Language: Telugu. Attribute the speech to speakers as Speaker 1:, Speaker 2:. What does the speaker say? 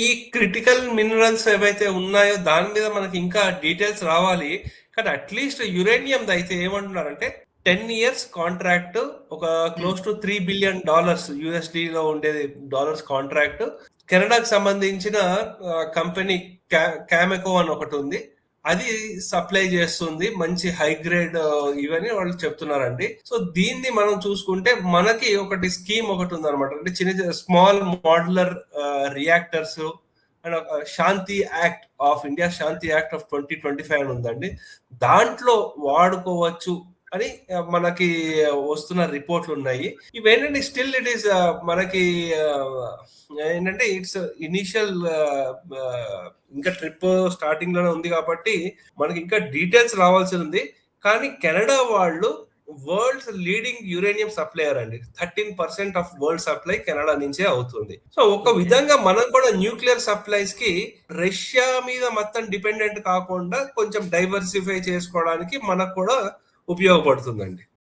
Speaker 1: ఈ క్రిటికల్ మినరల్స్ ఏవైతే ఉన్నాయో దాని మీద మనకి ఇంకా డీటెయిల్స్ రావాలి. కానీ అట్లీస్ట్ యురేనియం అయితే ఏమంటున్నారంటే 10 years కాంట్రాక్ట్, ఒక క్లోజ్ టు $3 billion USD ఉండేది డాలర్స్ కాంట్రాక్ట్. కెనడాకి సంబంధించిన కంపెనీ క్యామెకో అని ఒకటి ఉంది, అది సప్లై చేస్తుంది మంచి హై గ్రేడ్ ఇవని వాళ్ళు చెప్తున్నారండి. సో దీన్ని మనం చూసుకుంటే మనకి ఒకటి స్కీమ్ ఒకటి ఉంది అనమాట. అంటే చిన్న small modular reactors and Shanti act of India, Shanti act of 2025 అని ఉందండి. దాంట్లో వాడుకోవచ్చు అని మనకి వస్తున్న రిపోర్ట్లు ఉన్నాయి. ఇవేంటంటే స్టిల్ ఇట్ ఈస్ మనకి ఏంటంటే ఇట్స్ ఇనిషియల్, ఇంకా ట్రిప్ స్టార్టింగ్ లోనే ఉంది కాబట్టి మనకి ఇంకా డీటెయిల్స్ రావాల్సి ఉంది. కానీ కెనడా వాళ్ళు వరల్డ్స్ లీడింగ్ యురేనియం సప్లయర్ అండి. 13% ఆఫ్ వరల్డ్ సప్లై కెనడా నుంచే అవుతుంది. సో ఒక విధంగా మనం కూడా న్యూక్లియర్ సప్లైస్ కి రష్యా మీద మొత్తం డిపెండెంట్ కాకుండా కొంచెం డైవర్సిఫై చేసుకోవడానికి మనకు కూడా ఉపయోగపడుతుందండి.